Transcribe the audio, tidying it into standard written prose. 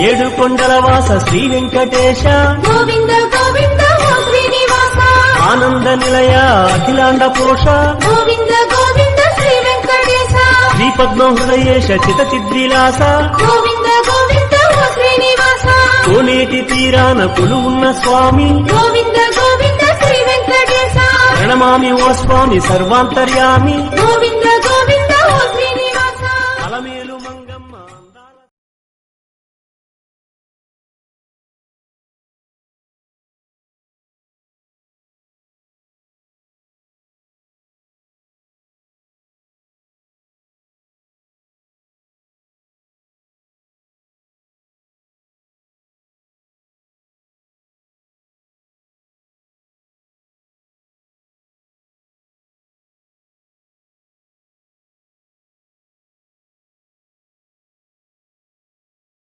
ఏడు కొండల వాస శ్రీ వెంకటేశ గోవింద గోవింద ఓ శ్రీనివాస ఆనంద నిలయ అఖిలాండ పోష గోవింద గోవింద శ్రీ వెంకటేశ శ్రీ పద్మ హృదయేశ చిత చిద్విలాస గోవింద గోవింద ఓ శ్రీనివాస కోనేటి తీరాన కొలువున్న స్వామి గోవింద గోవింద శ్రీ వెంకటేశ ప్రణమామి ఓ స్వామి సర్వాంతర్యామి గోవింద